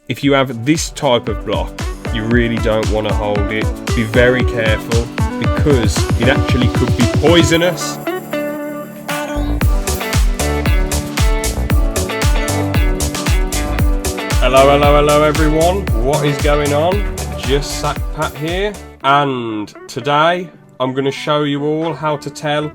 if you have this type of block, you really don't want to hold it. Be very careful because it actually could be poisonous. Hello everyone, what is going on? Just Sack Pat here, and today I'm going to show you all how to tell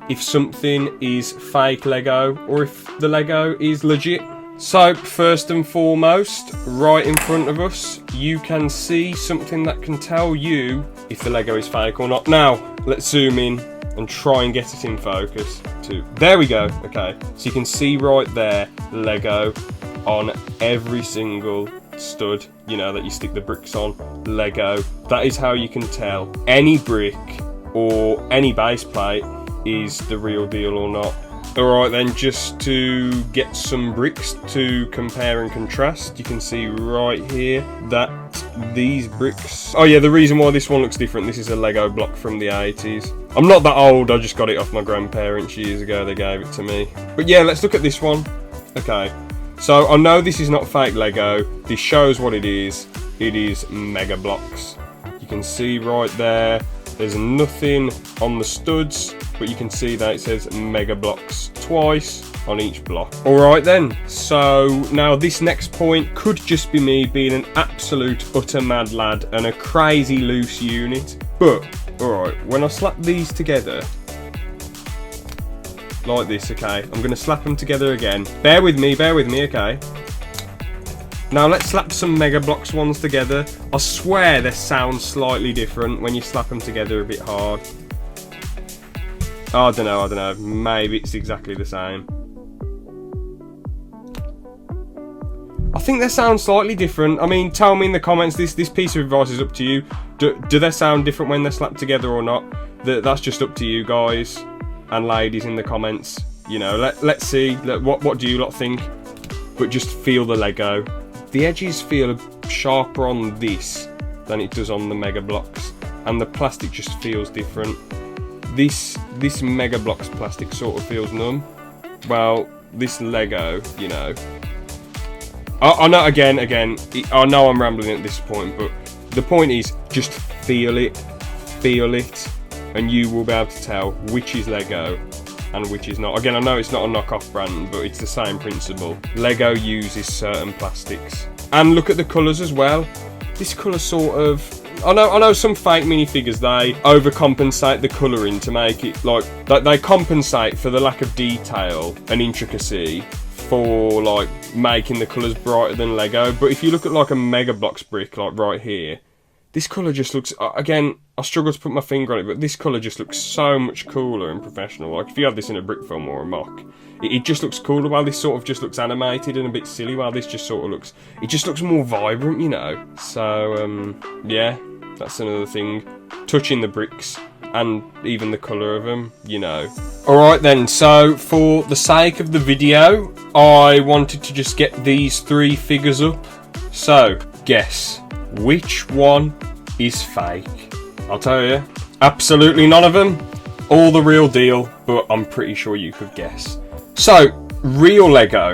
if something is fake Lego or if the Lego is legit. So first and foremost, right in front of us, you can see something that can tell you if the Lego is fake or not. Now, let's zoom in and try and get it in focus too. There we go, okay. So you can see right there, Lego on every single stud, you know, that you stick the bricks on, Lego. That is how you can tell any brick or any base plate is the real deal or not. Alright then, just to get some bricks to compare and contrast, you can see right here that these bricks... Oh yeah, the reason why this one looks different, this is a Lego block from the 80s. I'm not that old, I just got it off my grandparents years ago, they gave it to me. But yeah, let's look at this one. Okay, so I know this is not fake Lego, this shows what it is mega blocks. You can see right there, there's nothing on the studs, but you can see that it says mega blocks twice on each block. Alright then, so now this next point could just be me being an absolute utter mad lad and a crazy loose unit. But, alright, when I slap these together, like this, okay, I'm going to slap them together again. Bear with me, okay. Now let's slap some Mega Bloks ones together. I swear they sound slightly different when you slap them together a bit hard. Oh, I don't know, maybe it's exactly the same. I think they sound slightly different. I mean, tell me in the comments, this piece of advice is up to you. Do they sound different when they're slapped together or not? That's just up to you guys and ladies in the comments. You know, let's see, what do you lot think? But just feel the Lego. The edges feel sharper on this than it does on the Mega Bloks, and the plastic just feels different. This Mega Bloks plastic sort of feels numb. Well, this Lego, you know. I know again, I know I'm rambling at this point, but the point is just feel it, and you will be able to tell which is Lego and which is not. Again, I know it's not a knockoff brand, but it's the same principle. Lego uses certain plastics. And look at the colours as well. This colour sort of... I know some fake minifigures, they overcompensate the colouring to make it like... They compensate for the lack of detail and intricacy for like making the colours brighter than Lego. But if you look at like a Mega Bloks brick, like right here, this colour just looks... Again, I struggle to put my finger on it, but this colour just looks so much cooler and professional. Like if you have this in a brick film or a mock, it just looks cooler, while this sort of just looks animated and a bit silly, while this just sort of looks... It just looks more vibrant, you know. So, yeah, that's another thing. Touching the bricks and even the colour of them, you know. Alright then, so for the sake of the video, I wanted to just get these three figures up. So, guess which one is fake? I'll tell you, absolutely none of them. All the real deal, but I'm pretty sure you could guess. So, real Lego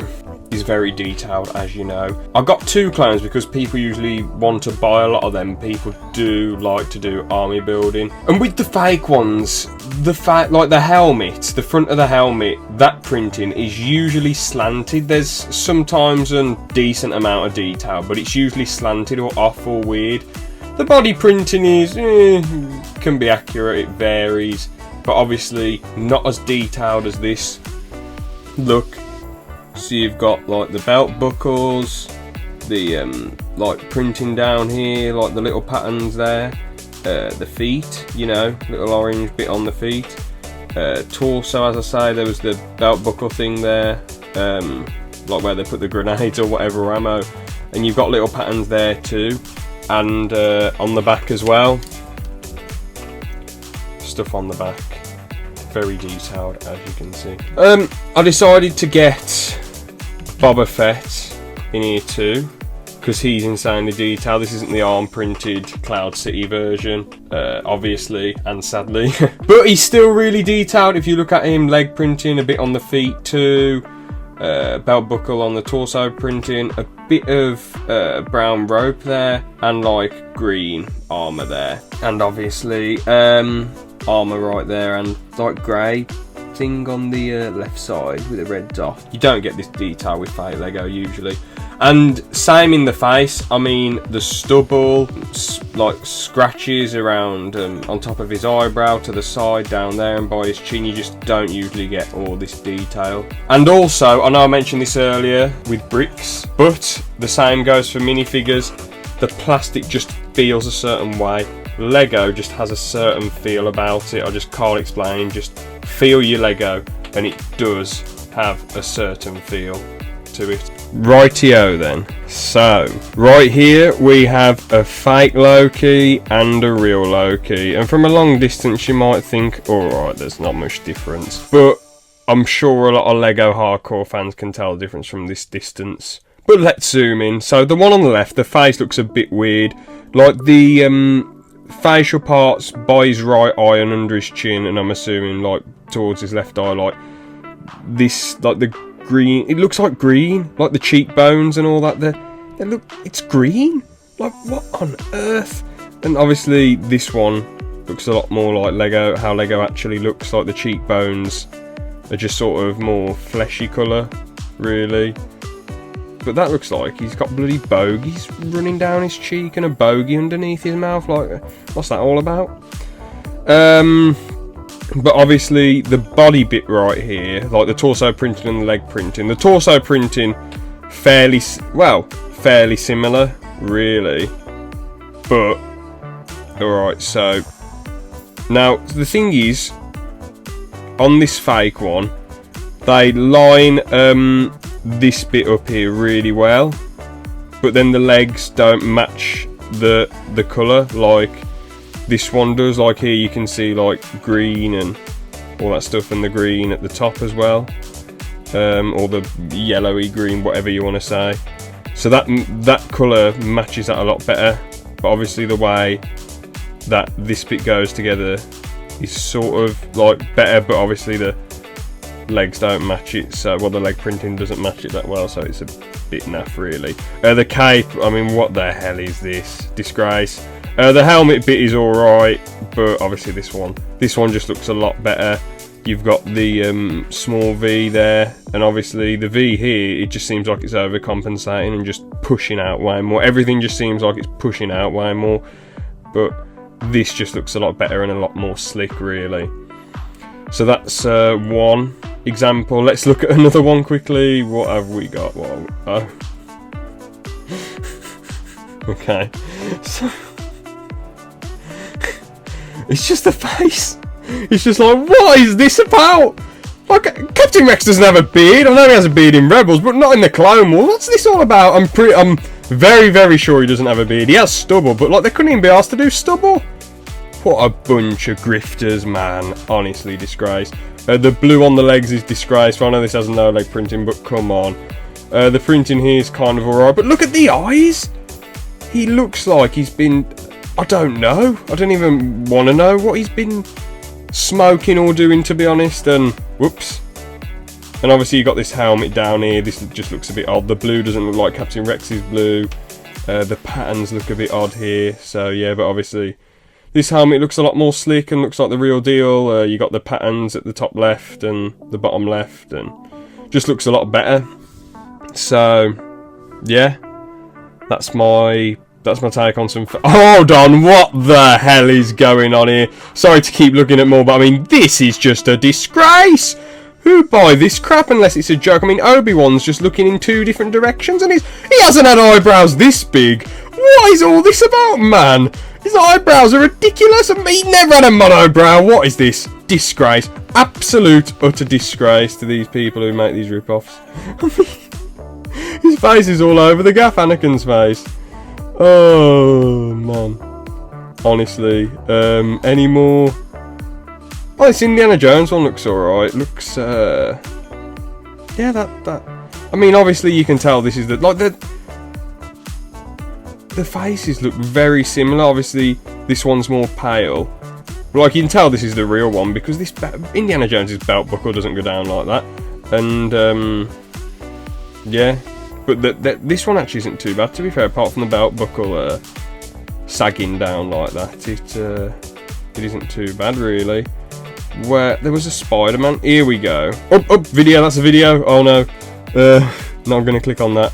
is very detailed, as you know. I got two clones because people usually want to buy a lot of them. People do like to do army building. And with the fake ones, like the helmet, the front of the helmet, that printing is usually slanted. There's sometimes a decent amount of detail, but it's usually slanted or off or weird. The body printing is, can be accurate, it varies, but obviously not as detailed as this. Look, so you've got like the belt buckles, the like printing down here, like the little patterns there, the feet, you know, little orange bit on the feet, torso, as I say, there was the belt buckle thing there, like where they put the grenades or whatever ammo, and you've got little patterns there too. And on the back as well, stuff on the back, very detailed, as you can see. I decided to get Boba Fett in here too, because he's insanely detailed. This isn't the arm printed Cloud City version, obviously and sadly, but he's still really detailed. If you look at him, leg printing a bit on the feet too, belt buckle on the torso printing, a bit of brown rope there, and like green armour there, and obviously armour right there, and like grey thing on the left side with a red dot. You don't get this detail with fake Lego usually. And same in the face. I mean, the stubble, like scratches around on top of his eyebrow, to the side, down there, and by his chin. You just don't usually get all this detail. And also, I know I mentioned this earlier with bricks, but the same goes for minifigures. The plastic just feels a certain way. Lego just has a certain feel about it. I just can't explain. Just feel your Lego, and it does have a certain feel to it. Rightio then. So, right here we have a fake Loki and a real Loki. And from a long distance you might think, alright, there's not much difference. But I'm sure a lot of Lego hardcore fans can tell the difference from this distance. But let's zoom in. So the one on the left, the face looks a bit weird. Like the facial parts by his right eye and under his chin, and I'm assuming like towards his left eye, like this, like the green, it looks like green, like the cheekbones and all that there. They look, it's green. Like, what on earth? And obviously this one looks a lot more like Lego, how Lego actually looks. Like the cheekbones are just sort of more fleshy colour, really. But that looks like he's got bloody bogies running down his cheek and a bogey underneath his mouth. Like, what's that all about? But obviously the body bit right here, like the torso printing and the leg printing. The torso printing, fairly similar, really. But, alright, so now the thing is, on this fake one, they line this bit up here really well, but then the legs don't match the colour like this one does. Like here you can see like green and all that stuff, and the green at the top as well, or the yellowy green, whatever you want to say. So that colour matches that a lot better. But obviously the way that this bit goes together is sort of like better, but obviously the legs don't match it, so well, the leg printing doesn't match it that well, so it's a bit naff really. The cape, I mean, what the hell is this? Disgrace. The helmet bit is alright, but obviously this one just looks a lot better. You've got the small V there, and obviously the V here, it just seems like it's overcompensating and just pushing out way more. Everything just seems like it's pushing out way more, but this just looks a lot better and a lot more slick really. So that's one example. Let's look at another one quickly. What have we got? Oh. Okay. So it's just the face. It's just like, what is this about? Like, Captain Rex doesn't have a beard. I know he has a beard in Rebels, but not in the Clone Wars. What's this all about? I'm very, very sure he doesn't have a beard. He has stubble, but like they couldn't even be asked to do stubble. What a bunch of grifters, man. Honestly, disgrace. The blue on the legs is disgraceful. I know this has no leg printing, but come on. The printing here is kind of alright, but look at the eyes. He looks like he's been, I don't know. I don't even want to know what he's been smoking or doing, to be honest. And whoops. And obviously you got this helmet down here. This just looks a bit odd. The blue doesn't look like Captain Rex's blue. The patterns look a bit odd here. So yeah, but obviously this helmet looks a lot more slick and looks like the real deal. You got the patterns at the top left and the bottom left, and just looks a lot better. So yeah, that's my take on some. Hold on, what the hell is going on here? Sorry to keep looking at more, but I mean, this is just a disgrace. Who buy this crap unless it's a joke? I mean, Obi-Wan's just looking in two different directions, and he hasn't had eyebrows this big. What is all this about, man? His eyebrows are ridiculous. I mean, he never had a monobrow. What is this? Disgrace. Absolute, utter disgrace to these people who make these rip-offs. His face is all over the gaff, Anakin's face. Oh, man. Honestly. Any more? Oh, this Indiana Jones one looks alright. Looks, yeah, that. I mean, obviously you can tell this is the faces look very similar. Obviously, this one's more pale. But like, you can tell this is the real one because this Indiana Jones's belt buckle doesn't go down like that. And Yeah, but this one actually isn't too bad, to be fair, apart from the belt buckle sagging down like that. It isn't too bad, really. Where there was a Spider-Man. Here we go. Up, video, that's a video. Oh no. No, I'm going to click on that.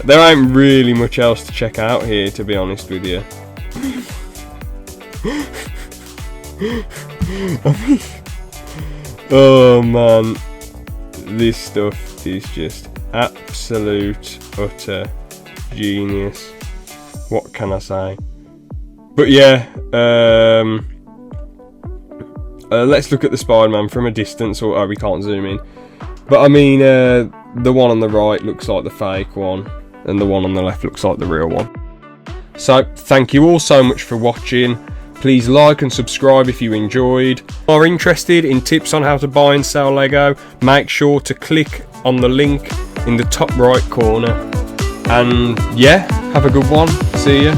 There ain't really much else to check out here, to be honest with you. Oh man, this stuff is just absolute utter genius. What can I say? But yeah, let's look at the Spider-Man from a distance. Or we can't zoom in. But I mean, the one on the right looks like the fake one, and the one on the left looks like the real one. So thank you all so much for watching. Please like and subscribe if you enjoyed. Are interested in tips on how to buy and sell Lego? Make sure to click on the link in the top right corner. And yeah, have a good one. See ya.